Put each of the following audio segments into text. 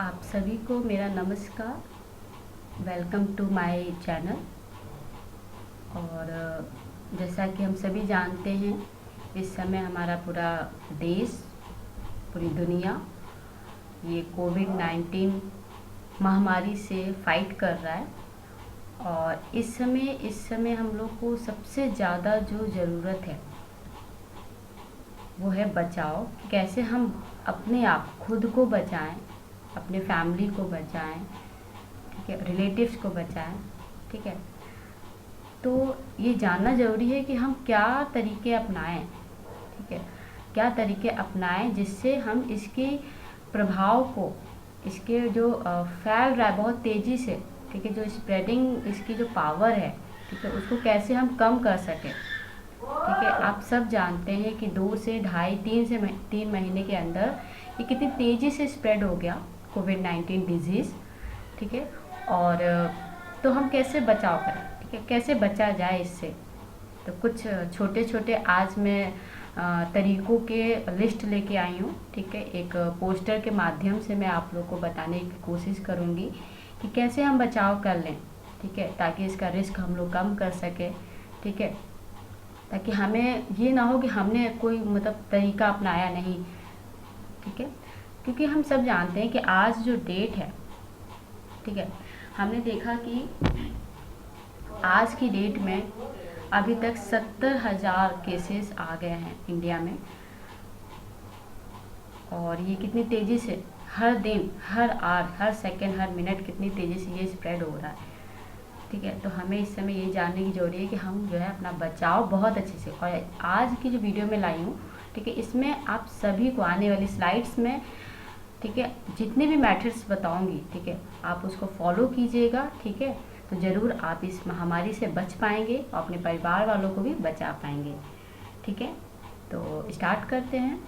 आप सभी को मेरा नमस्कार। Welcome to my channel. और जैसा कि हम सभी जानते हैं, इस समय हमारा पूरा देश, पूरी दुनिया ये कोविड-19 महामारी से फाइट कर रहा है। और इस समय हम लोग को सबसे ज़्यादा जो ज़रूरत है वो है बचाव। कैसे हम अपने आप खुद को बचाएं, अपने फैमिली को बचाएं, ठीक है, रिलेटिव्स को बचाएं, ठीक है। तो ये जानना ज़रूरी है कि हम क्या तरीके अपनाएं, ठीक है, क्या तरीके अपनाएं जिससे हम इसके प्रभाव को, इसके जो फैल रहा है बहुत तेज़ी से, ठीक है, जो स्प्रेडिंग इसकी जो पावर है, ठीक है, उसको कैसे हम कम कर सकें। ठीक है, आप सब जानते हैं कि 2 से ढाई 3 महीने के अंदर ये कितनी तेज़ी से स्प्रेड हो गया कोविड-19 डिजीज़, ठीक है। और तो हम कैसे बचाव करें, ठीक है, कैसे बचा जाए इससे। तो कुछ छोटे छोटे आज मैं तरीक़ों के लिस्ट लेके आई हूँ, ठीक है। एक पोस्टर के माध्यम से मैं आप लोग को बताने की कोशिश करूँगी कि कैसे हम बचाव कर लें, ठीक है, ताकि इसका रिस्क हम लोग कम कर सकें, ठीक है, ताकि हमें ये ना हो कि हमने कोई मतलब तरीका अपनाया नहीं, ठीक है। क्योंकि हम सब जानते हैं कि आज जो डेट है, ठीक है, हमने देखा कि आज की डेट में अभी तक 70,000 केसेस आ गए हैं इंडिया में। और ये कितनी तेज़ी से हर दिन, हर आवर, हर सेकंड, हर मिनट कितनी तेज़ी से ये स्प्रेड हो रहा है, ठीक है। तो हमें इस समय ये जानने की ज़रूरी है कि हम जो है अपना बचाव बहुत अच्छे से, और आज की जो वीडियो में लाई हूँ, ठीक है, इसमें आप सभी को आने वाली स्लाइड्स में, ठीक है, जितने भी मैथड्स बताऊंगी, ठीक है, आप उसको फॉलो कीजिएगा, ठीक है। तो ज़रूर आप इस महामारी से बच पाएंगे और अपने परिवार वालों को भी बचा पाएंगे, ठीक है। तो स्टार्ट करते हैं।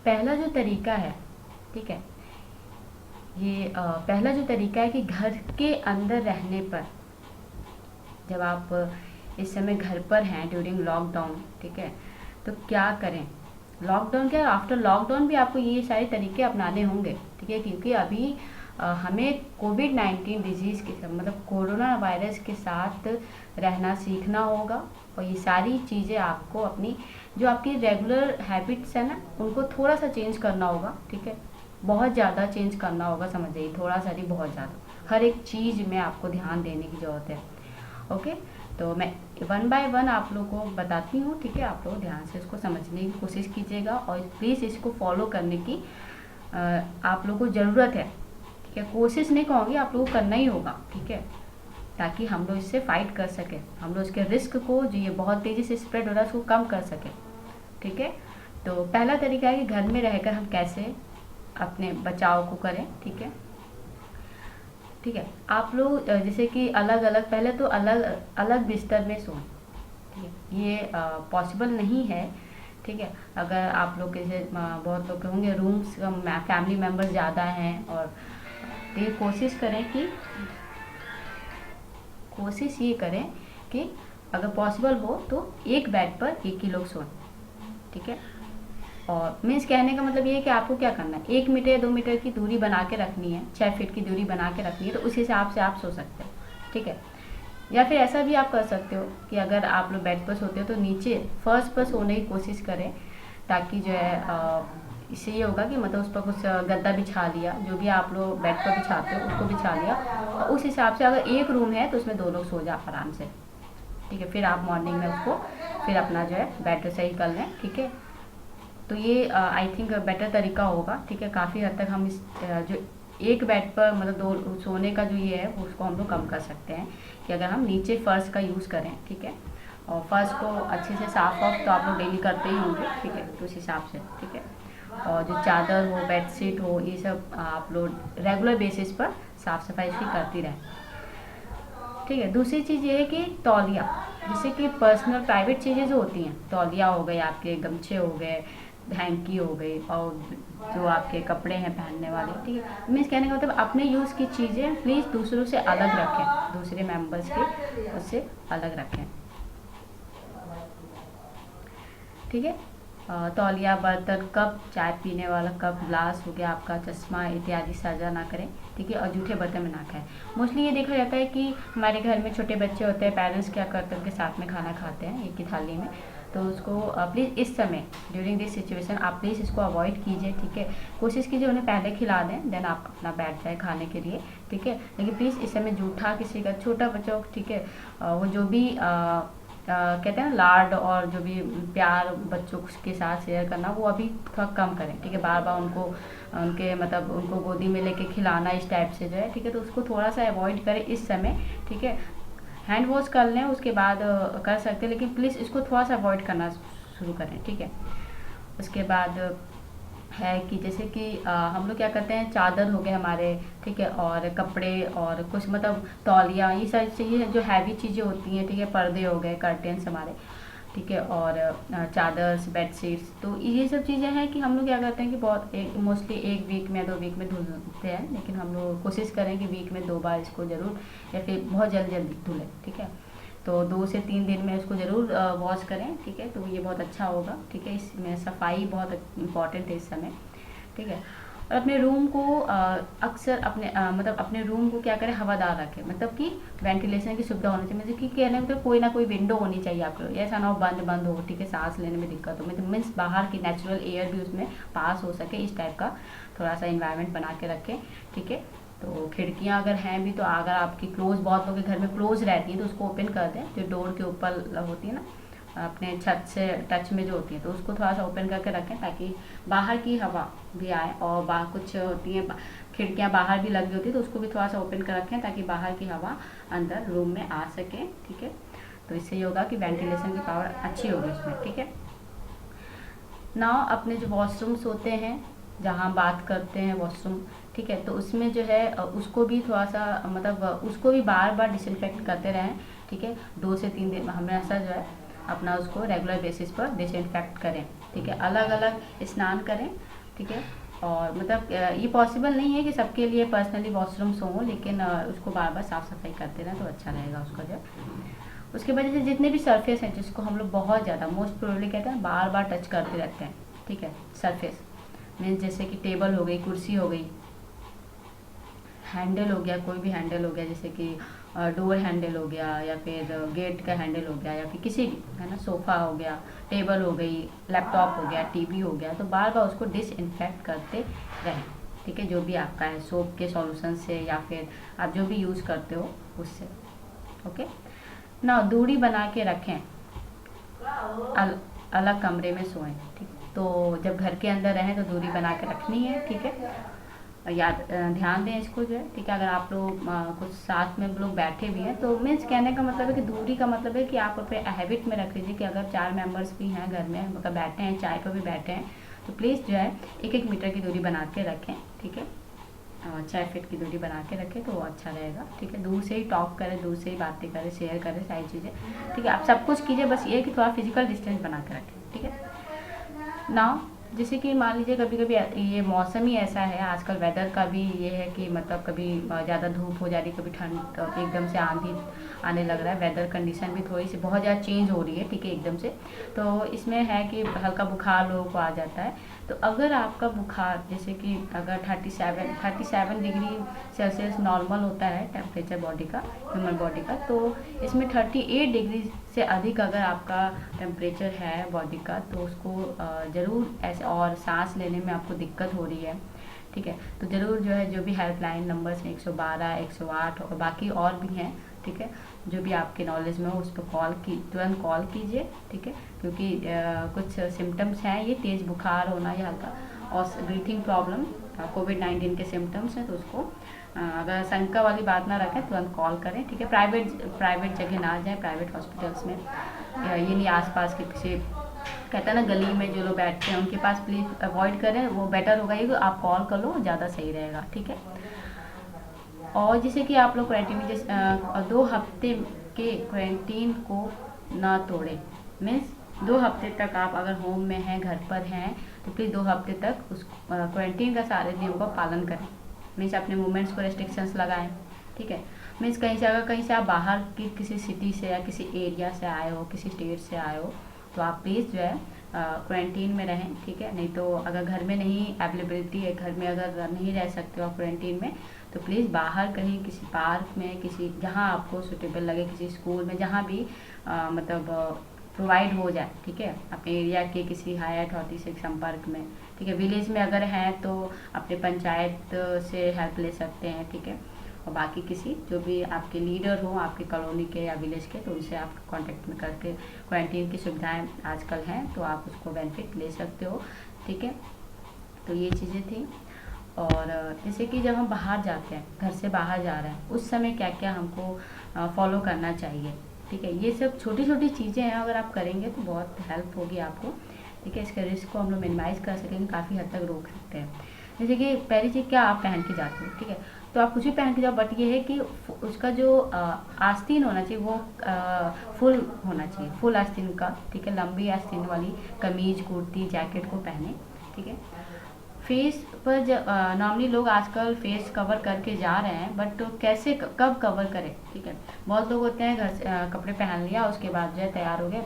पहला जो तरीका है, ठीक है, ये पहला जो तरीका है कि घर के अंदर रहने पर, जब आप इस समय घर पर हैं ड्यूरिंग लॉकडाउन, ठीक है, तो क्या करें। लॉकडाउन क्या, आफ्टर लॉकडाउन भी आपको ये सारे तरीके अपनाने होंगे, ठीक है, क्योंकि अभी हमें कोविड-19 डिजीज़ के मतलब कोरोना वायरस के साथ रहना सीखना होगा। और ये सारी चीज़ें आपको अपनी जो आपकी रेगुलर हैबिट्स है ना, उनको थोड़ा सा चेंज करना होगा, ठीक है। बहुत ज़्यादा चेंज करना होगा, समझ जाइए, थोड़ा सा नहीं, बहुत ज़्यादा। हर एक चीज़ में आपको ध्यान देने की ज़रूरत है, ओके। तो मैं 1 बाय 1 आप लोगों को बताती हूँ, ठीक है। आप लोग ध्यान से इसको समझने की कोशिश कीजिएगा और प्लीज़ इसको फॉलो करने की आप लोगों को ज़रूरत है, ठीक है। कोशिश नहीं कहूँगी, आप लोगों को करना ही होगा, ठीक है, ताकि हम लोग इससे फाइट कर सकें, हम लोग इसके रिस्क को, जो ये बहुत तेज़ी से स्प्रेड हो रहा है, उसको कम कर सकें, ठीक है। तो पहला तरीका है कि घर में रहकर हम कैसे अपने बचाव को करें, ठीक है, ठीक है। आप लोग जैसे कि अलग अलग, पहले तो अलग अलग बिस्तर में सोएं, ठीक है, ये पॉसिबल नहीं है, ठीक है। अगर आप लोग जैसे बहुत लोग होंगे रूम्स, फैमिली मेम्बर ज़्यादा हैं, और तो ये कोशिश ये करें कि अगर पॉसिबल हो तो एक बेड पर एक ही लोग सोएं, ठीक है। और मीन्स कहने का मतलब ये है कि आपको क्या करना है, 1 मीटर या 2 मीटर की दूरी बना के रखनी है, 6 फीट की दूरी बना के रखनी है, तो उस हिसाब से आप सो सकते हो, ठीक है। या फिर ऐसा भी आप कर सकते हो कि अगर आप लोग बेड पर सोते हो तो नीचे फर्श पर सोने की कोशिश करें, ताकि जो है इससे ये होगा कि मतलब उस पर कुछ गद्दा बिछा लिया, जो भी आप लोग बेड पर बिछाते हो उसको बिछा लिया, और उस हिसाब से अगर एक रूम है तो उसमें 2 लोग सो जाओ आराम से, ठीक है। फिर आप मॉर्निंग में उसको फिर अपना जो है बेड सही कर लें, ठीक है। तो ये आई थिंक बेटर तरीका होगा, ठीक है। काफ़ी हद तक हम इस जो एक बेड पर मतलब 2 सोने का जो ये है उसको हम लोग कम कर सकते हैं कि अगर हम नीचे फर्श का यूज़ करें, ठीक है। और फर्श को अच्छे से साफ ऑफ तो आप लोग डेली करते ही होंगे, ठीक है, तो उस हिसाब से, ठीक है। और जो चादर हो, बेडशीट हो, ये सब आप लोग रेगुलर बेसिस पर साफ़ सफाई इसकी करती रहें, ठीक है। दूसरी चीज़ ये है कि तौलिया, जैसे कि पर्सनल प्राइवेट चीज़ें जो होती हैं, तौलिया हो गए, आपके गमछे हो गए, हैंकी हो गई, और जो आपके कपड़े हैं पहनने वाले, ठीक है। मीन्स कहने का मतलब अपने यूज़ की चीज़ें प्लीज़ दूसरों से अलग रखें, दूसरे मेंबर्स के उससे अलग रखें, ठीक है। तौलिया, बर्तन, कप, चाय पीने वाला कप, ग्लास हो गया आपका, चश्मा इत्यादि साझा ना करें, ठीक है, और जूठे बर्तन में ना खाएं। मोस्टली ये देखा जाता है कि हमारे घर में छोटे बच्चे होते हैं, पेरेंट्स क्या करते हैं, उनके साथ में खाना खाते हैं एक ही थाली में, तो उसको प्लीज़ इस समय ड्यूरिंग दिस सिचुएशन आप प्लीज़ इसको अवॉइड कीजिए, ठीक है। कोशिश कीजिए उन्हें पहले खिला दें, देन आप अपना बैठ जाए खाने के लिए, ठीक है। लेकिन प्लीज़ इस समय जूठा किसी का छोटा बच्चा, ठीक है, वो जो भी कहते हैं ना लाड और जो भी प्यार बच्चों के साथ शेयर करना, वो अभी थोड़ा कम करें, ठीक है। बार बार उनको उनके मतलब उनको गोदी में लेके खिलाना इस टाइप से जो है, ठीक है, तो उसको थोड़ा सा अवॉइड करें इस समय, ठीक है। हैंड वॉश कर लें उसके बाद कर सकते हैं, लेकिन प्लीज़ इसको थोड़ा सा अवॉइड करना शुरू करें, ठीक है। उसके बाद है कि जैसे कि हम लोग क्या करते हैं, चादर हो गए हमारे, ठीक है, और कपड़े और कुछ मतलब तौलिया, ये सारी चीज़ें जो हैवी चीज़ें होती हैं, ठीक है, पर्दे हो गए, कर्टेंस हमारे, ठीक है, और चादर्स, बेडशीट्स, तो ये सब चीज़ें हैं कि हम लोग क्या करते हैं कि बहुत मोस्टली एक वीक में 2 वीक में धुलते हैं, लेकिन हम लोग कोशिश करें कि वीक में 2 बार इसको ज़रूर या फिर बहुत जल्दी धुलें, ठीक है। तो 2 से 3 दिन में इसको ज़रूर वॉश करें, ठीक है, तो ये बहुत अच्छा होगा, ठीक है। इसमें सफाई बहुत इम्पॉर्टेंट है इस समय, ठीक है। और अपने रूम को अक्सर अपने मतलब अपने रूम को क्या करें, हवादार रखें, मतलब कि वेंटिलेशन की सुविधा होनी चाहिए, मतलब कि कहने मतलब कोई ना कोई विंडो होनी चाहिए आपको, ऐसा ना हो बंद बंद हो, ठीक है, सांस लेने में दिक्कत हो, मतलब मीन्स बाहर की नेचुरल एयर भी उसमें पास हो सके, इस टाइप का थोड़ा सा इन्वायरमेंट बना के रखें, ठीक है। तो खिड़कियाँ अगर हैं भी, तो अगर आपकी क्लोज, बहुत लोगों के घर में क्लोज रहती है, तो उसको ओपन कर दें, जो डोर के ऊपर होती है ना, अपने छत से टच में जो होती है, तो उसको थोड़ा सा ओपन करके रखें, ताकि बाहर की हवा भी आए, और बाहर कुछ होती हैं खिड़कियाँ बाहर भी लगी होती है, तो उसको भी थोड़ा सा ओपन कर रखें, ताकि बाहर की हवा अंदर रूम में आ सके, ठीक है। तो इससे ये होगा कि वेंटिलेशन की पावर अच्छी होगी उसमें, ठीक है ना। अपने जो वॉशरूम्स होते हैं, जहाँ बात करते हैं वॉशरूम, ठीक है, तो उसमें जो है उसको भी थोड़ा सा मतलब उसको भी बार बार डिसइंफेक्ट करते रहें, ठीक है। 2 से 3 दिन में हमेशा जो है अपना उसको रेगुलर बेसिस पर डिसइंफेक्ट करें, ठीक है, अलग अलग स्नान करें, ठीक है। और मतलब ये पॉसिबल नहीं है कि सबके लिए पर्सनली वॉशरूम्स हों, लेकिन उसको बार बार साफ़ सफाई करते रहें तो अच्छा रहेगा उसका जो। उसके बाद जैसे जितने भी सरफेस हैं जिसको हम लोग बहुत ज़्यादा मोस्ट प्रोबेबली कहते हैं बार बार टच करते रहते हैं, ठीक है, सरफेस मीन्स जैसे कि टेबल हो गई, कुर्सी हो गई, हैंडल हो गया, कोई भी हैंडल हो गया, जैसे कि डोर हैंडल हो गया, या फिर गेट का हैंडल हो गया, या फिर किसी भी, है ना, सोफ़ा हो गया, टेबल हो गई, लैपटॉप हो गया, टीवी हो गया, तो बार बार उसको डिसइंफेक्ट करते रहें, ठीक है, जो भी आपका है सोप के सॉल्यूशन से, या फिर आप जो भी यूज़ करते हो उससे, ओके ना। दूरी बना के रखें, अलग कमरे में सोएं, ठीक। तो जब घर के अंदर रहें तो दूरी बना के रखनी है, ठीक है, याद ध्यान दें इसको जो है, ठीक है। अगर आप लोग कुछ साथ में लोग बैठे भी हैं, तो मीन्स कहने का मतलब है कि दूरी का मतलब है कि आप अपने हैबिट में रख लीजिए कि अगर 4 मेंबर्स भी हैं घर में, मतलब बैठे हैं, चाय पर भी बैठे हैं, तो प्लीज़ जो है 1-1 मीटर की दूरी बना के रखें, ठीक है, 6 फीट की दूरी बना के रखें तो वो अच्छा रहेगा, ठीक है। दूर से ही टॉक करें, दूर से ही बातें करें, शेयर करें सारी चीज़ें, ठीक है। आप सब कुछ कीजिए, बस ये है कि थोड़ा फिजिकल डिस्टेंस बना के रखें, ठीक है ना। जैसे कि मान लीजिए कभी कभी ये मौसम ही ऐसा है आजकल, वेदर का भी ये है कि मतलब कभी ज़्यादा धूप हो जा रही, कभी ठंड, कभी एकदम से आंधी आने लग रहा है, वेदर कंडीशन भी थोड़ी सी बहुत ज़्यादा चेंज हो रही है, ठीक है, एकदम से। तो इसमें है कि हल्का बुखार लोगों को आ जाता है, तो अगर आपका बुखार जैसे कि अगर 37 डिग्री सेल्सियस नॉर्मल होता है टेम्परेचर बॉडी का, ह्यूमन बॉडी का, तो इसमें 38 डिग्री से अधिक अगर आपका टेम्परेचर है बॉडी का, तो उसको ज़रूर ऐसे, और सांस लेने में आपको दिक्कत हो रही है, ठीक है, तो ज़रूर जो है जो भी हेल्पलाइन नंबर्स हैं 112, 108 और बाकी और भी हैं, ठीक है, जो भी आपके नॉलेज में हो उस पर तुरंत कॉल कीजिए, ठीक है, क्योंकि कुछ सिम्टम्स हैं, ये तेज़ बुखार होना या हल्का और ब्रीथिंग प्रॉब्लम कोविड-19 के सिम्टम्स हैं, तो उसको अगर शंका वाली बात ना रखें, तुरंत कॉल करें, ठीक है। प्राइवेट जगह ना जाएं, प्राइवेट हॉस्पिटल्स में, ये नहीं आसपास के किसी कहता है ना गली में जो लोग बैठते हैं उनके पास प्लीज़ अवॉइड करें, वो बेटर होगा, ये आप कॉल कर लो, ज़्यादा सही रहेगा, ठीक है। और जैसे कि आप लोग क्वारंटीन में 2 हफ्ते के क्वारंटीन को ना तोड़ें, मीन्स 2 हफ्ते तक आप अगर होम में हैं, घर पर हैं, तो प्लीज़ 2 हफ्ते तक उस क्वारंटीन का सारे नियम का पालन करें, मीन्स अपने मूवमेंट्स को रेस्ट्रिक्शंस लगाएं, ठीक है। मीन्स कहीं से आप बाहर की किसी सिटी से या किसी एरिया से आए हो, किसी स्टेट से आए हो, तो आप प्लीज़ जो है क्वारंटीन में रहें, ठीक है। नहीं तो अगर घर में नहीं अवेलेबिलिटी है, घर में अगर नहीं रह सकते हो आप क्वारंटीन में, तो प्लीज़ बाहर कहीं किसी पार्क में, किसी जहाँ आपको सुटेबल लगे, किसी स्कूल में, जहाँ भी मतलब प्रोवाइड हो जाए, ठीक है, अपने एरिया के किसी हाई अथॉरिटी से संपर्क में, ठीक है। विलेज में अगर हैं तो अपने पंचायत से हेल्प ले सकते हैं, ठीक है। और बाकी किसी जो भी आपके लीडर हो आपके कॉलोनी के या विलेज के, तो उनसे आप कांटेक्ट में करके क्वारंटीन की सुविधाएं आजकल हैं तो आप उसको बेनिफिट ले सकते हो, ठीक है। तो ये चीज़ें थी। और जैसे कि जब हम बाहर जाते हैं, घर से बाहर जा रहे हैं, उस समय क्या क्या हमको फॉलो करना चाहिए, ठीक है। ये सब छोटी छोटी चीज़ें हैं, अगर आप करेंगे तो बहुत हेल्प होगी आपको, ठीक है। इसके रिस्क को हम लोग मिनिमाइज़ कर सकेंगे, काफ़ी हद तक रोक सकते हैं। जैसे कि पहली चीज़, क्या आप पहन के जाते हो, ठीक है। तो आप कुछ भी पहन के जाओ, बट ये है कि उसका जो आस्तीन होना चाहिए वो फुल होना चाहिए, फुल आस्तीन का, ठीक है। लंबी आस्तीन वाली कमीज, कुर्ती, जैकेट को पहने, ठीक है। फेस पर नॉर्मली लोग आजकल फेस कवर करके जा रहे हैं, बट कैसे कब कवर करें, ठीक है। बहुत लोग होते हैं घर से कपड़े पहन लिया, उसके बाद जो है तैयार हो गए,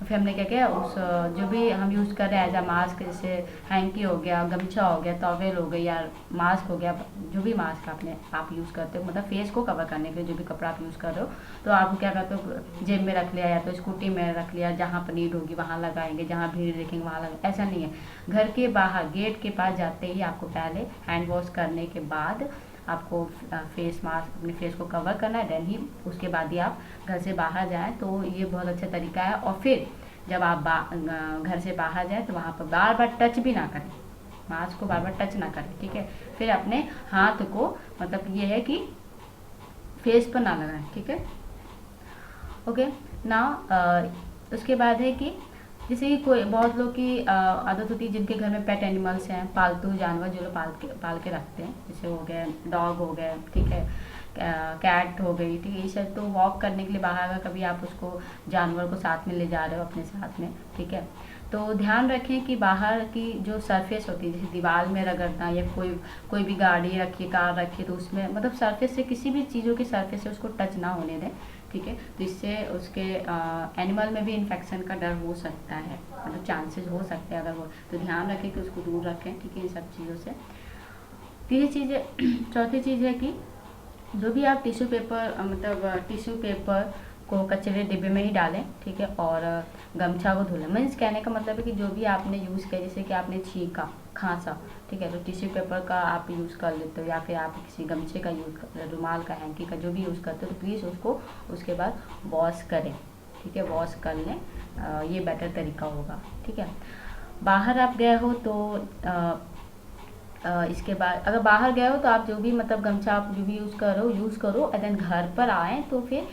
फिर हमने क्या किया, उस जो भी हम यूज़ कर रहे हैं एज अ मास्क, जैसे हैंकी हो गया, गमछा हो गया, टॉवेल हो गई, या मास्क हो गया, जो भी मास्क आप यूज़ करते हो, मतलब फेस को कवर करने के लिए जो भी कपड़ा आप यूज़ कर रहे हो, तो आप क्या करते हो, जेब में रख लिया या तो स्कूटी में रख लिया, जहाँ पर नीड होगी वहाँ लगाएंगे, जहाँ भीड़ देखेंगे वहाँ लगा, ऐसा नहीं है। घर के बाहर गेट के पास जाते ही आपको पहले हैंड वॉश करने के बाद आपको फेस मास्क, अपने फेस को कवर करना है, देन ही उसके बाद ही आप घर से बाहर जाएं, तो ये बहुत अच्छा तरीका है। और फिर जब आप घर से बाहर जाएं तो वहाँ पर बार बार टच भी ना करें, मास्क को बार बार टच ना करें, ठीक है। फिर अपने हाथ को, मतलब ये है कि फेस पर ना लगाएं, ठीक है। ओके ना, उसके बाद है कि जैसे कि कोई बहुत लोग की आदत होती है जिनके घर में पेट एनिमल्स हैं, पालतू जानवर जो लोग पाल के रखते हैं, जैसे हो गए डॉग हो गए, ठीक है, कैट हो गई, ठीक है। ये सब तो वॉक करने के लिए बाहर, अगर कभी आप उसको जानवर को साथ में ले जा रहे हो अपने साथ में, ठीक है, तो ध्यान रखें कि बाहर की जो सरफेस होती है, जैसे दीवार में रगड़ना, या कोई भी गाड़ी रखी, कार रखी, तो उसमें मतलब सरफेस से, किसी भी चीज़ों की सरफेस से उसको टच ना होने दें, ठीक है। तो इससे उसके एनिमल में भी इन्फेक्शन का डर हो सकता है, मतलब चांसेस हो सकते हैं अगर वो, तो ध्यान रखें कि उसको दूर रखें, ठीक है, इन सब चीज़ों से। तीसरी चीज़ है, चौथी चीज़ है कि जो भी आप टिश्यू पेपर, मतलब टिश्यू पेपर को कचरे डिब्बे में ही डालें, ठीक है। और गमछा को धुलें, मीन्स कहने का मतलब है कि जो भी आपने यूज़ किया, जैसे कि आपने छींका, खांसा, ठीक है, तो टिश्यू पेपर का आप यूज़ कर लेते हो, या फिर आप किसी गमछे का यूज़ कर, रुमाल का, हैंकी का, जो भी यूज़ करते हो, तो प्लीज़ उसको उसके बाद वॉश करें, ठीक है, वॉश कर लें, ये बेटर तरीका होगा, ठीक है। बाहर आप गए हो तो इसके बाद अगर बाहर गए हो तो आप जो भी, मतलब गमछा आप जो भी यूज़ करो, एंड देन घर पर आएँ तो फिर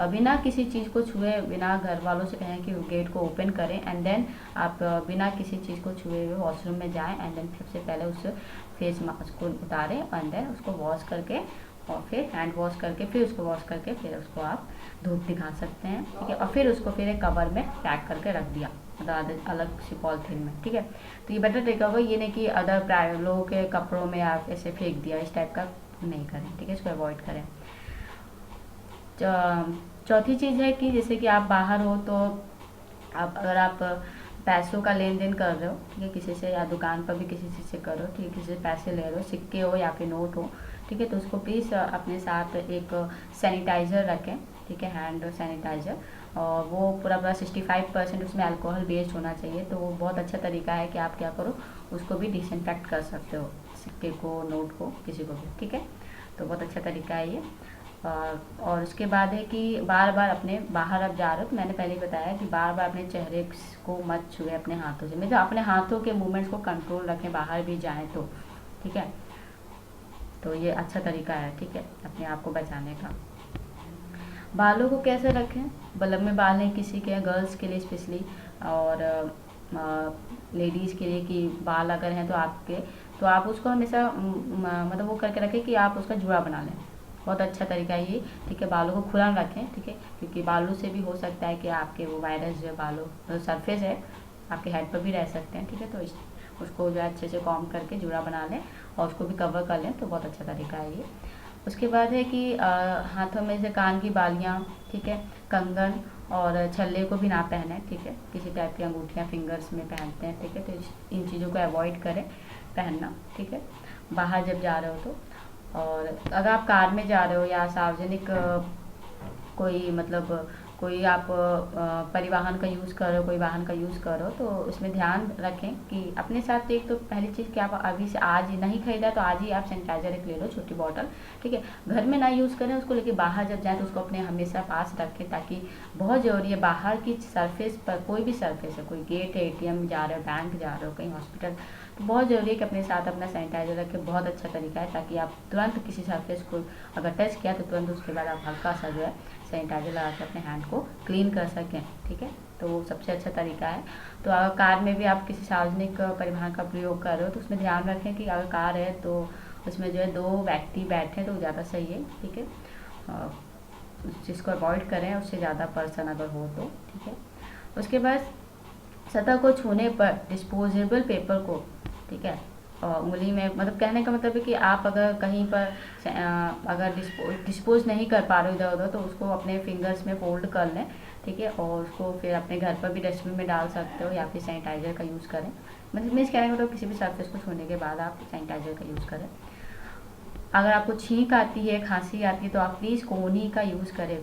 बिना किसी चीज़ को छुए, बिना घर वालों से कहें कि गेट को ओपन करें, एंड देन आप बिना किसी चीज़ को छुए हुए वॉशरूम में जाएं, एंड देन सबसे पहले उस फेस मास्क को उतारें, एंड देन उसको वॉश करके, और फिर हैंड वॉश करके, फिर उसको वॉश करके, फिर उसको आप धूप दिखा सकते हैं, ठीक है। और फिर उसको फिर एक कवर में पैक करके रख दिया, मतलब अलग सी पॉलिथीन में, ठीक है। तो ये बेटर तरीका होगा, ये नहीं कि अदर प्राइवेट लोगों के कपड़ों में आप ऐसे फेंक दिया, इस टाइप का नहीं करें, ठीक है, इसको अवॉइड करें। चौथी चीज़ है कि जैसे कि आप बाहर हो तो अगर आप पैसों का लेन देन कर रहे हो, ठीक है, किसी से, या दुकान पर भी किसी चीज़ से करो, ठीक है, किसी से पैसे ले रहे हो, सिक्के हो या फिर नोट हो, ठीक है, तो उसको प्लीज़ अपने साथ एक सैनिटाइज़र रखें, ठीक है, हैंड सैनिटाइज़र, और वो पूरा 65% उसमें अल्कोहल बेस्ड होना चाहिए, तो वो बहुत अच्छा तरीका है कि आप क्या करो, उसको भी डिसइंफेक्ट कर सकते हो, सिक्के को, नोट को, किसी को भी, ठीक है। तो बहुत अच्छा तरीका है ये। और उसके बाद है कि बार बार अपने, बाहर आप जा रहे हो तो मैंने पहले बताया कि बार बार अपने चेहरे को मत छुए अपने हाथों से, मतलब अपने हाथों के मूवमेंट्स को कंट्रोल रखें बाहर भी जाएं तो, ठीक है। तो ये अच्छा तरीका है, ठीक है, अपने आप को बचाने का। बालों को कैसे रखें, लंबे बाल नहीं किसी के, गर्ल्स के लिए स्पेशली, और लेडीज़ के लिए कि बाल अगर हैं तो आपके, तो आप उसको हमेशा मतलब वो करके रखें कि आप उसका जुड़ा बना लें, बहुत अच्छा तरीका है ये, ठीक है। बालों को खुला रखें, ठीक है, क्योंकि बालों से भी हो सकता है कि आपके वो वायरस जो है, बालों जो सरफेस है आपके हेड पर भी रह सकते हैं, ठीक है। तो उसको जो है अच्छे से कॉम करके जुड़ा बना लें और उसको भी कवर कर लें, तो बहुत अच्छा तरीका है ये। उसके बाद है कि हाथों में से कान की बालियाँ, ठीक है, कंगन और छल्ले को भी ना पहने, ठीक है। किसी टाइप की अंगूठियाँ फिंगर्स में पहनते हैं, ठीक है, तो इन चीज़ों को अवॉइड करें पहनना, ठीक है, बाहर जब जा रहे हो तो। और अगर आप कार में जा रहे हो या सार्वजनिक कोई मतलब कोई आप परिवहन का यूज़ कर रहे हो, कोई वाहन का यूज़ कर रहे हो, तो उसमें ध्यान रखें कि अपने साथ एक तो पहली चीज़ कि आप अभी से आज नहीं खरीदा तो आज ही आप सैनिटाइजर एक ले लो, छोटी बॉटल, ठीक है। घर में ना यूज़ करें उसको, लेके बाहर जब जाएँ तो उसको अपने हमेशा पास रखें, ताकि बहुत ज़रूरी है बाहर की सरफेस पर, कोई भी सरफेस है, कोई गेट है, ATM जा रहे हो, बैंक जा रहे हो, कहीं हॉस्पिटल, तो बहुत ज़रूरी है कि अपने साथ अपना सैनिटाइजर रखें। बहुत अच्छा तरीका है, ताकि आप तुरंत किसी सरफेस को अगर टच किया तो तुरंत उसके बाद आप हल्का सा जो है सैनिटाइजर लगा के अपने हैंड को क्लीन कर सकें, ठीक है। तो वो सबसे अच्छा तरीका है। तो अगर कार में भी आप किसी सार्वजनिक परिवहन का प्रयोग कर रहे हो तो उसमें ध्यान रखें कि अगर कार है तो उसमें जो है 2 व्यक्ति बैठे तो ज़्यादा सही है, ठीक है। उस चीज़ को अवॉइड करें, उससे ज़्यादा पर्सन अगर हो तो, ठीक है। उसके बाद सतह को छूने पर डिस्पोजेबल पेपर को, ठीक है, उंगली में, मतलब कहने का मतलब है कि आप अगर कहीं पर अगर डिस्पोज नहीं कर पा रहे हो इधर उधर तो उसको अपने फिंगर्स में फोल्ड कर लें, ठीक है, और उसको फिर अपने घर पर भी डस्टबिन में डाल सकते हो या फिर सैनिटाइजर का यूज़ करें। मतलब मीन्स कहने का मतलब किसी भी सरफेस को छूने के बाद आप सैनिटाइजर का यूज़ करें। अगर आपको छींक आती है, खांसी आती है तो आप प्लीज़ कोहनी का यूज़ करें,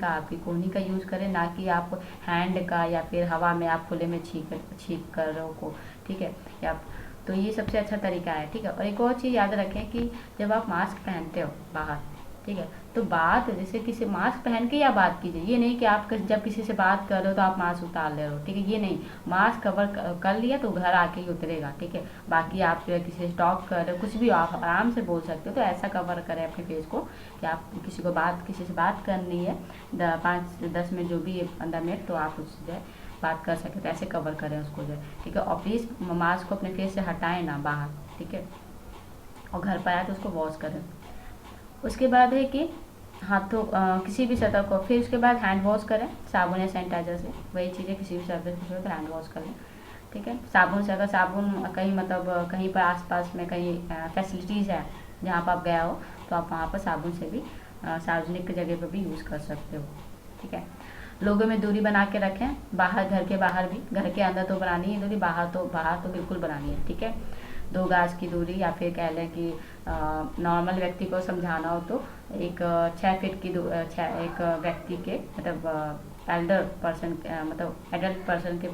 आपकी कोहनी का यूज़ करें, ना कि आप हैंड का या फिर हवा में आप खुले में छींक कर रहे हो, ठीक है। या तो ये सबसे अच्छा तरीका है, ठीक है। और एक और चीज़ याद रखें कि जब आप मास्क पहनते हो बाहर, ठीक है, तो बात जैसे किसी मास्क पहन के या बात कीजिए, ये नहीं कि आप जब किसी से बात कर रहे हो तो आप मास्क उतार ले रहे हो, ठीक है, ये नहीं। मास्क कवर कर लिया तो घर आके ही उतरेगा, ठीक है। बाकी आप जो है किसी से टॉक कर रहे हो, कुछ भी आप आराम से बोल सकते हो, तो ऐसा कवर करें अपने फेस को कि आप किसी से बात करनी है 5-10 मिनट जो भी 15 मिनट, तो आप उससे जो है बात कर सके, तो ऐसे कवर करें उसको जो है, ठीक है। और प्लीज़ मास्क को अपने फेस से हटाएं ना बाहर, ठीक है। और घर पर आए तो उसको वॉश करें। उसके बाद है कि हाथों किसी भी सतह को, फिर उसके बाद हैंड वॉश करें साबुन या सैनिटाइजर से, वही चीज़ें किसी भी सरफेस को तो हैंड वॉश कर लें, ठीक है। साबुन से, अगर साबुन कहीं मतलब कहीं पर आसपास में कहीं फैसिलिटीज़ है जहाँ पर आप गया हो तो आप वहाँ पर साबुन से भी सार्वजनिक जगह पर भी यूज़ कर सकते हो, ठीक है। लोगों में दूरी बना के रखें, बाहर, घर के बाहर भी, घर के अंदर तो बनानी है दूरी, बाहर तो बिल्कुल बनानी है, ठीक है। 2 गज की दूरी, या फिर कह लें कि नॉर्मल व्यक्ति को समझाना हो तो एक 6 फीट की एक व्यक्ति के मतलब एल्डर पर्सन मतलब एडल्ट पर्सन के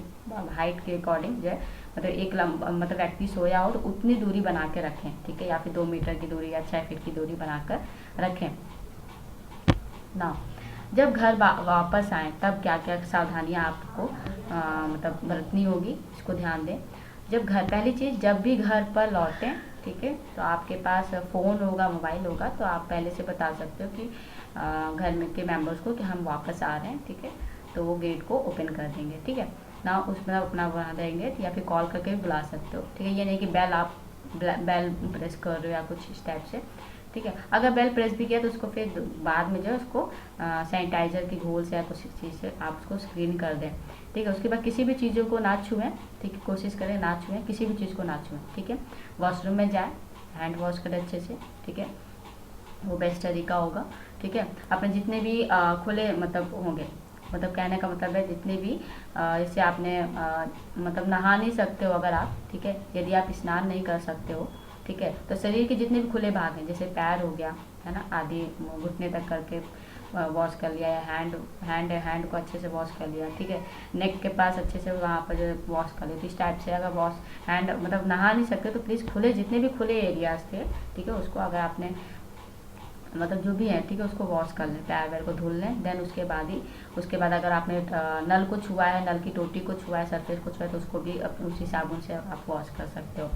हाइट के अकॉर्डिंग जो है, मतलब एक मतलब व्यक्ति सोया हो तो उतनी दूरी बना के रखें, ठीक है, या फिर 2 मीटर की दूरी या 6 फीट की दूरी बनाकर रखें ना। जब घर वापस आएँ तब क्या क्या सावधानियाँ आपको मतलब बरतनी होगी, इसको ध्यान दें। जब घर, पहली चीज़, जब भी घर पर लौटें, ठीक है, तो आपके पास फ़ोन होगा, मोबाइल होगा, तो आप पहले से बता सकते हो कि घर में के मेंबर्स को कि हम वापस आ रहे हैं, ठीक है, तो वो गेट को ओपन कर देंगे, ठीक है ना। उसमें अपना बना देंगे या फिर कॉल करके भी बुला सकते हो, ठीक है। ये नहीं कि बेल प्रेस कर रहे हो या कुछ इस टाइप से, ठीक है। अगर बेल प्रेस भी किया तो उसको फिर बाद में जो है उसको सैनिटाइज़र की घोल से या कुछ चीज़ से आप उसको स्क्रीन कर दें, ठीक है। उसके बाद किसी भी चीज़ों को ना छुएं, ठीक है, कोशिश करें ना छुएं, किसी भी चीज़ को ना छुएं, ठीक है। वॉशरूम में जाएं, हैंड वॉश करें अच्छे से, ठीक है, वो बेस्ट तरीका होगा, ठीक है। अपने जितने भी खुले मतलब होंगे, मतलब कहने का मतलब है जितने भी जैसे आपने मतलब नहा नहीं सकते हो अगर आप, ठीक है, यदि आप स्नान नहीं कर सकते हो, ठीक है, तो शरीर के जितने भी खुले भाग हैं, जैसे पैर हो गया, है ना, आदि घुटने तक करके वॉश कर लिया, या हैंड को अच्छे से वॉश कर लिया, ठीक है, नेक के पास अच्छे से वहाँ पर जो वॉश कर लिया, तो इस टाइप से अगर वॉश हैंड मतलब नहा नहीं सकते तो प्लीज़ खुले जितने भी खुले एरियाज थे, ठीक है, उसको अगर आपने मतलब जो भी है, ठीक है, उसको वॉश कर लें, पैर वैर को धुल लें। देन उसके बाद अगर आपने नल को छुआ है, नल की टोटी को छुआ है, सरफेस को छुआ है, तो उसको भी उसी साबुन से आप वॉश कर सकते हो,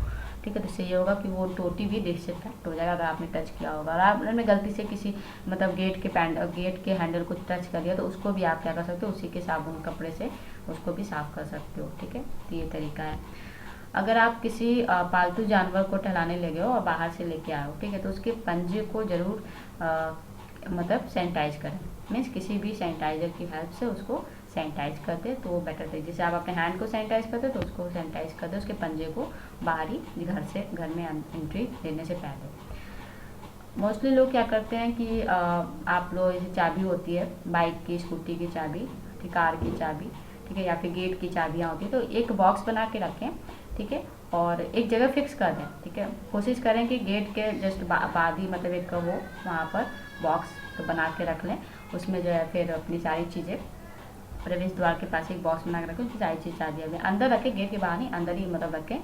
ठीक है। तो इससे ये होगा कि वो टोटी भी डिसइंफेक्ट हो जाएगा अगर आपने टच किया होगा। और आपने गलती से किसी मतलब गेट के हैंडल को टच कर लिया तो उसको भी आप क्या कर सकते हो, उसी के साबुन कपड़े से उसको भी साफ़ कर सकते हो, ठीक है। तो ये तरीका है। अगर आप किसी पालतू जानवर को टहलाने लगे हो और बाहर से लेके आए हो, ठीक है, तो उसके पंजे को ज़रूर मतलब सैनिटाइज करें, मीन्स किसी भी सैनिटाइज़र की हेल्प से उसको सैनिटाइज कर दे तो वो बेटर है। जैसे आप अपने हैंड को सैनिटाइज करते तो उसको सैनिटाइज कर दे, उसके पंजे को बाहरी घर में एंट्री देने से पहले। मोस्टली लोग क्या करते हैं कि आप लोग जैसे चाबी होती है बाइक की, स्कूटी की चाबी, कि कार की चाबी, ठीक है, या फिर गेट की चाबियाँ होती है, तो एक बॉक्स बना के रखें, ठीक है, और एक जगह फिक्स कर दें, ठीक है। कोशिश करें कि गेट के जस्ट बाद ही मतलब एक वो वहाँ पर बॉक्स तो बना के रख लें, उसमें जो है फिर अपनी सारी चीज़ें, प्रवेश द्वार के पास एक बॉक्स बना के रखें, उसकी सारी चीज़ चाबियाँ भी अंदर रखें, गेट के बाहर नहीं, अंदर ही मतलब रखें,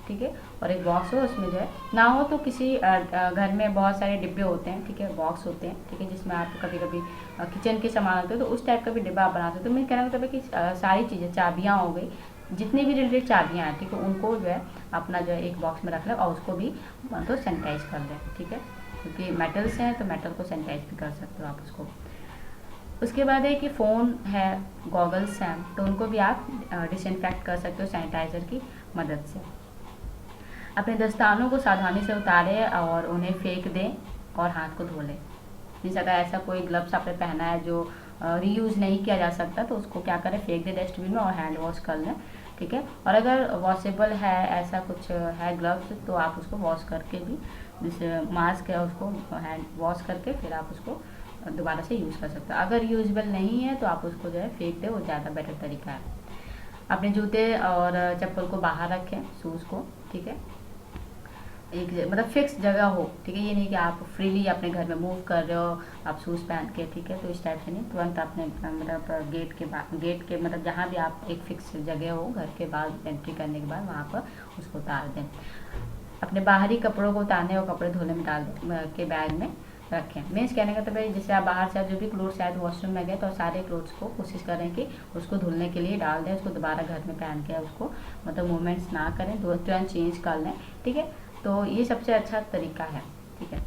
ठीक है। और एक बॉक्स हो, उसमें जो है ना हो तो किसी घर में बहुत सारे डिब्बे होते हैं, ठीक है, बॉक्स होते हैं, ठीक है, जिसमें आप कभी कभी किचन के सामान होते हैं, तो उस टाइप का भी डिब्बा आप बना सकते हो। मैं कहना मतलब है कि सारी चीज़ें, चाबियाँ हो गई, जितनी भी रिलेटेड चाबियाँ हैं, ठीक है, उनको जो है अपना जो है एक बॉक्स में रख लें और उसको भी तो सैनिटाइज कर दें, ठीक है, क्योंकि मेटल्स हैं तो मेटल को सैनिटाइज भी कर सकते हो आप उसको। उसके बाद है कि फ़ोन है, गॉगल्स हैं, तो उनको भी आप डिसइंफेक्ट कर सकते हो सैनिटाइज़र की मदद से। अपने दस्तानों को सावधानी से उतारें और उन्हें फेंक दें और हाथ को धो लें। जैसे अगर ऐसा कोई ग्लव्स आपने पहना है जो रीयूज़ नहीं किया जा सकता, तो उसको क्या करें, फेंक दें डस्टबिन में और हैंड वॉश कर लें, ठीक है। और अगर वॉशेबल है, ऐसा कुछ है ग्लव्स, तो आप उसको वॉश करके भी, जैसे मास्क है उसको हैंड वॉश करके फिर आप उसको दोबारा से यूज़ कर सकते हो। अगर यूजेबल नहीं है तो आप उसको जो है फेंक दें, वो ज़्यादा बेटर तरीका है। अपने जूते और चप्पल को बाहर रखें, शूज़ को, ठीक है, एक मतलब फिक्स जगह हो, ठीक है, ये नहीं कि आप फ्रीली अपने घर में मूव कर रहे हो आप शूज़ पहन के, ठीक है, तो इस टाइप से नहीं, तुरंत अपने मतलब गेट के मतलब जहाँ भी आप एक फिक्स जगह हो घर के बाद एंट्री करने के बाद वहाँ पर उसको उतार दें। अपने बाहरी कपड़ों को उतारने और कपड़े धोने में डाल के बैग में रखें। मीन्स कहने का तो भाई जैसे आप बाहर से जो भी क्लोथ शायद वॉशरूम में गए तो सारे क्लोथ्स को कोशिश करें कि उसको धुलने के लिए डाल दें, उसको दोबारा घर में पहन के उसको मतलब मूवमेंट्स ना करें, तुरंत चेंज कर लें, ठीक है। तो ये सबसे अच्छा तरीका है, ठीक है।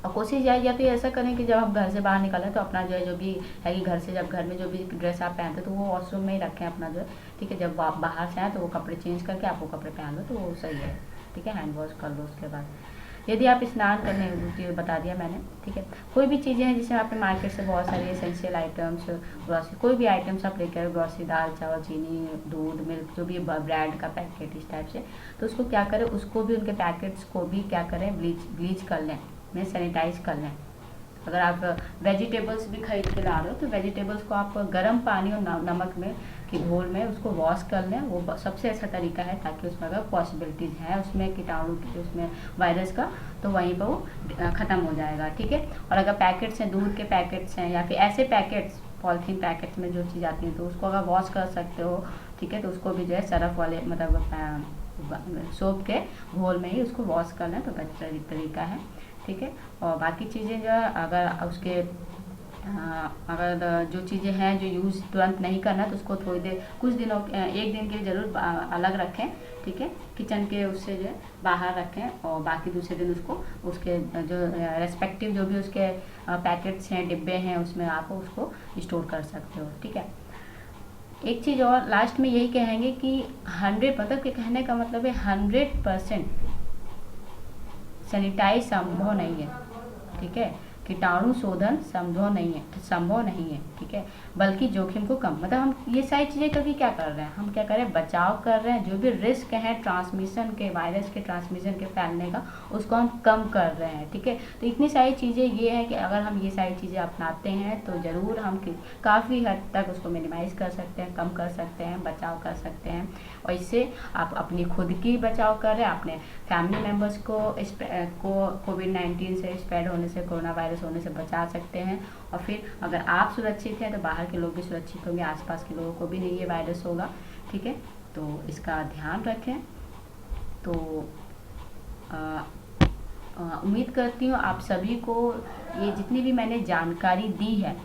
और कोशिश या तो ऐसा करें कि जब आप घर से बाहर निकलें तो अपना जो है जो भी है कि घर से जब घर में जो भी ड्रेस आप पहनते तो वो वॉशरूम में ही रखें अपना जो है, ठीक है। जब आप बाहर से आए तो वो कपड़े चेंज करके आप वो कपड़े पहन लो तो वो सही है, ठीक है, हैंड वॉश कर लो उसके बाद। यदि आप स्नान करने दूसरी बता दिया मैंने, ठीक है। कोई भी चीज़ें हैं जिससे आपने मार्केट से बहुत सारे एसेंशियल आइटम्स, ग्रॉसरी, कोई भी आइटम्स आप लेकर, ग्रॉसरी, दाल चावल चीनी दूध मिल्क जो भी ब्रेड का पैकेट इस टाइप से, तो उसको क्या करें, उसको भी उनके पैकेट्स को भी क्या करें, ब्लीच कर लें, में सैनिटाइज कर लें। अगर आप वेजिटेबल्स भी खरीद के ला रहे हो तो वेजिटेबल्स को आप गर्म पानी और नमक में की घोल में उसको वॉश कर लें, वो सबसे अच्छा तरीका है, ताकि उसमें अगर पॉसिबिलिटीज़ है उसमें कीटाणु की, उसमें वायरस का, तो वहीं पर वो ख़त्म हो जाएगा, ठीक है। और अगर पैकेट्स हैं, दूध के पैकेट्स हैं या फिर ऐसे पैकेट्स पॉलीथीन पैकेट्स में जो चीज़ आती है तो उसको अगर वॉश कर सकते हो, ठीक है, तो उसको भी जो है सरफ वाले मतलब सोप के घोल में ही उसको वॉश कर लें तो बेहतर तरीका है, ठीक है। और बाकी चीज़ें जो है अगर उसके अगर जो चीज़ें हैं जो यूज़ तुरंत नहीं करना तो उसको थोड़ी देर कुछ दिनों एक दिन के लिए ज़रूर अलग रखें, ठीक है, किचन के उससे जो है बाहर रखें और बाकी दूसरे दिन उसको उसके जो रेस्पेक्टिव जो भी उसके पैकेट्स हैं, डिब्बे हैं, उसमें आप उसको स्टोर कर सकते हो, ठीक है। एक चीज़ और लास्ट में यही कहेंगे कि 100 मतलब कि कहने का मतलब है 100% सैनिटाइज संभव नहीं है, ठीक है, कीटाणु शोधन संभव नहीं है, ठीक है, बल्कि जोखिम को कम, मतलब हम ये सारी चीज़ें कभी क्या कर रहे हैं, हम क्या कर रहे हैं, बचाव कर रहे हैं, जो भी रिस्क है ट्रांसमिशन के, वायरस के ट्रांसमिशन के फैलने का, उसको हम कम कर रहे हैं, ठीक है। तो इतनी सारी चीज़ें ये है कि अगर हम ये सारी चीज़ें अपनाते हैं तो ज़रूर हम काफ़ी हद तक उसको मिनिमाइज़ कर सकते हैं, कम कर सकते हैं, बचाव कर सकते हैं, और इससे आप अपनी खुद की बचाव कर रहे हैं, अपने फैमिली मेम्बर्स को कोविड-19 से स्प्रेड होने से, कोरोना वायरस होने से बचा सकते हैं। और फिर अगर आप सुरक्षित हैं तो बाहर के लोग भी सुरक्षित होंगे, आसपास के लोगों को भी नहीं ये वायरस होगा, ठीक है। तो इसका ध्यान रखें। तो उम्मीद करती हूँ आप सभी को ये जितनी भी मैंने जानकारी दी है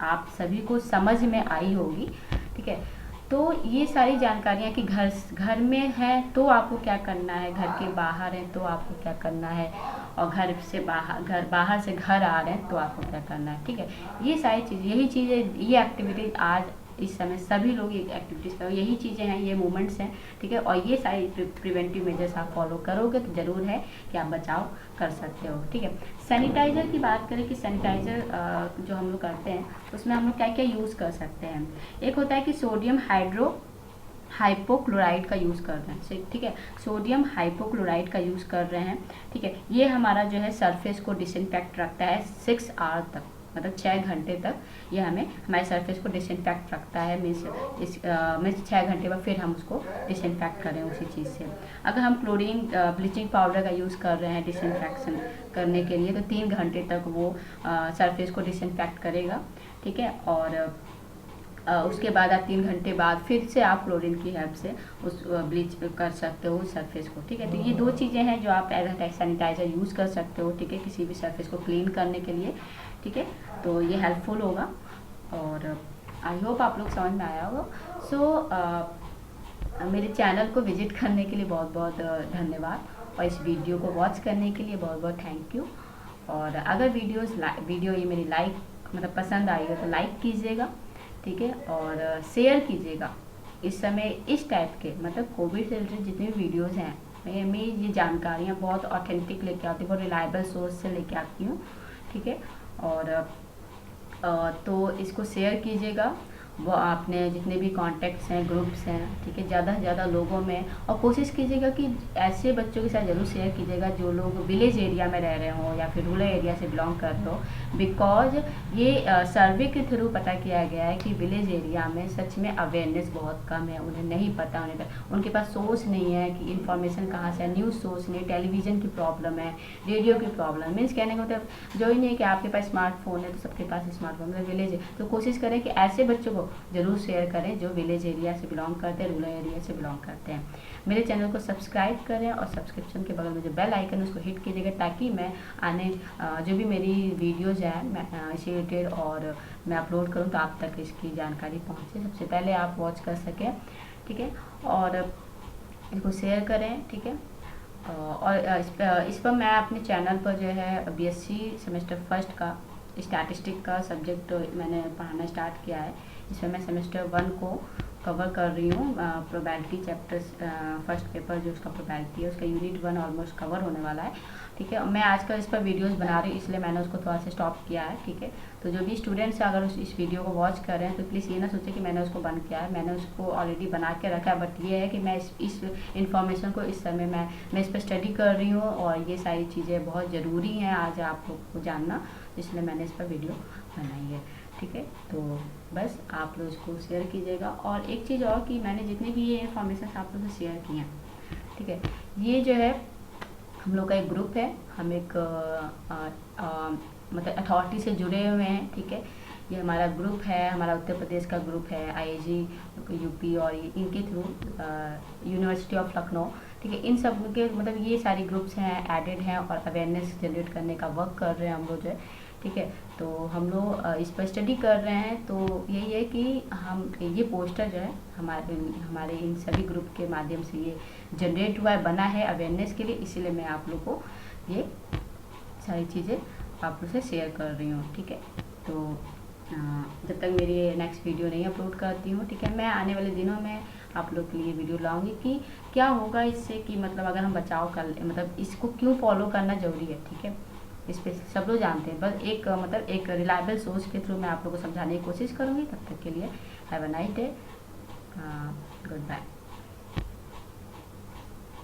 आप सभी को समझ में आई होगी, ठीक है। तो ये सारी जानकारियाँ कि घर में है तो आपको क्या करना है, घर के बाहर है तो आपको क्या करना है, और बाहर से घर आ रहे हैं तो आपको क्या करना है, ठीक है। ये सारी चीज़, यही चीज़ें, ये एक्टिविटीज़ आज इस समय सभी लोग ये एक्टिविटीज़ करो, यही चीज़ें हैं, ये मूवमेंट्स हैं, ठीक है। और ये सारी प्रिवेंटिव मेजर्स आप फॉलो करोगे तो ज़रूर है कि आप बचाव कर सकते हो, ठीक है। सैनिटाइज़र की बात करें कि सैनिटाइज़र जो हम लोग करते हैं उसमें हम लोग क्या क्या यूज़ कर सकते हैं। एक होता है कि सोडियम हाइपोक्लोराइड का यूज़ कर रहे हैं, ठीक है, सोडियम हाइपोक्लोराइड का यूज़ कर रहे हैं, ठीक है। ये हमारा जो है सरफेस को डिसइंफेक्ट रखता है 6 आवर तक, मतलब 6 घंटे तक ये हमें हमारे सरफेस को डिसइंफेक्ट रखता है। मीन्स 6 घंटे बाद फिर हम उसको डिसइंफेक्ट करें उसी चीज़ से। अगर हम क्लोरीन ब्लीचिंग पाउडर का यूज़ कर रहे हैं डिसइंफेक्शन करने के लिए तो 3 घंटे तक वो सरफेस को डिसइंफेक्ट करेगा, ठीक है। और उसके बाद आप 3 घंटे बाद फिर से आप क्लोरीन की हेल्प से उस ब्लीच कर सकते हो उस सरफेस को, ठीक है। तो ये 2 चीज़ें हैं जो आप एज अ सैनिटाइज़र यूज़ कर सकते हो, ठीक है, किसी भी सरफेस को क्लीन करने के लिए, ठीक है। तो ये हेल्पफुल होगा और आई होप आप लोग समझ में आया होगा। सो मेरे चैनल को विजिट करने के लिए बहुत बहुत धन्यवाद और इस वीडियो को वॉच करने के लिए बहुत बहुत थैंक यू। और अगर वीडियो ये मेरी मतलब पसंद आई हो तो लाइक कीजिएगा, ठीक है, और शेयर कीजिएगा। इस समय इस टाइप के मतलब कोविड से रिलेटेड जितने भी वीडियोज़ हैं मैं ये जानकारियाँ बहुत ऑथेंटिक लेके आती हूँ, बहुत रिलायबल सोर्स से लेके आती हूँ, ठीक है। और तो इसको शेयर कीजिएगा वो आपने जितने भी कॉन्टैक्ट्स हैं, ग्रुप्स हैं, ठीक है, ज़्यादा से ज़्यादा लोगों में। और कोशिश कीजिएगा कि ऐसे बच्चों के साथ ज़रूर शेयर कीजिएगा जो लोग विलेज एरिया में रह रहे हों या फिर रूरल एरिया से बिलोंग कर रहे हो। बिकॉज ये सर्वे के थ्रू पता किया गया है कि विलेज एरिया में सच में अवेयरनेस बहुत कम है, उन्हें नहीं पता, उनके पास सोर्स नहीं है कि इन्फॉर्मेशन कहाँ से है, न्यूज़ सोर्स नहीं, टेलीविज़न की प्रॉब्लम है, रेडियो की प्रॉब्लम। मीन्स कहने का मतलब जो ही नहीं कि आपके पास स्मार्टफोन है तो सबके पास स्मार्टफोन, मतलब विलेज है। तो कोशिश करें कि ऐसे बच्चों को जरूर शेयर करें जो विलेज एरिया से बिलोंग करते हैं, रूरल एरिया से बिलोंग करते हैं। मेरे चैनल को सब्सक्राइब करें और सब्सक्रिप्शन के बगल में जो बेल आइकन है उसको हिट कीजिएगा ताकि मैं आने जो भी मेरी वीडियोज़ हैं मैं इसी रिलेटेड और मैं अपलोड करूं तो आप तक इसकी जानकारी पहुंचे, सबसे पहले आप वॉच कर सकें, ठीक है। और इसको शेयर करें, ठीक है। और इस पर मैं अपने चैनल पर जो है बीएससी सेमेस्टर फर्स्ट का स्टैटिस्टिक का सब्जेक्ट मैंने पढ़ाना स्टार्ट किया है। इसमें मैं सेमेस्टर 1 को कवर कर रही हूँ। प्रोबेबिलिटी चैप्टर्स फर्स्ट पेपर जो उसका प्रोबेबिलिटी है उसका यूनिट 1 ऑलमोस्ट कवर होने वाला है, ठीक है। मैं आजकल इस पर वीडियोस बना रही हूँ इसलिए मैंने उसको थोड़ा सा स्टॉप किया है, ठीक है। तो जो भी स्टूडेंट्स अगर इस वीडियो को वॉच कर रहे हैं तो प्लीज़ ये ना सोचे कि मैंने उसको बंद किया है, मैंने उसको ऑलरेडी बना के रखा है। बट ये है कि मैं इस इन्फॉर्मेशन को इस समय मैं इस पर स्टडी कर रही हूँ और ये सारी चीज़ें बहुत ज़रूरी हैं आज आप लोग को जानना, इसलिए मैंने इस पर वीडियो बनाई है, ठीक है। तो बस आप लोग इसको शेयर कीजिएगा। और एक चीज़ और कि मैंने जितनी भी ये इन्फॉर्मेशन आप लोग से शेयर की हैं, ठीक है, ये जो है हम लोग का एक ग्रुप है, हम एक मतलब अथॉरिटी से जुड़े हुए हैं, ठीक है। ये हमारा ग्रुप है, हमारा उत्तर प्रदेश का ग्रुप है, आईआईजी यूपी और इनके थ्रू यूनिवर्सिटी ऑफ लखनऊ, ठीक है। इन सब के मतलब ये सारे ग्रुप्स हैं, एडेड हैं और अवेयरनेस जनरेट करने का वर्क कर रहे हैं हम लोग जो है, ठीक है। तो हम लोग इस पर स्टडी कर रहे हैं। तो यही है कि हम ये पोस्टर जो है हमारे इन सभी ग्रुप के माध्यम से ये जनरेट हुआ है, बना है अवेयरनेस के लिए, इसीलिए मैं आप लोग को ये सारी चीज़ें आप लोग से शेयर कर रही हूँ, ठीक है। तो जब तक मेरी नेक्स्ट वीडियो नहीं अपलोड करती हूँ, ठीक है, मैं आने वाले दिनों में आप लोग के लिए वीडियो लाऊंगी कि क्या होगा इससे, कि मतलब अगर हम बचाव कर मतलब इसको क्यों फॉलो करना ज़रूरी है, ठीक है। इस पर सब लोग जानते हैं, बस एक मतलब एक रिलायबल सोर्स के थ्रू मैं आप लोगों को समझाने की कोशिश करूँगी। तब तक के लिए have a nice day, good bye.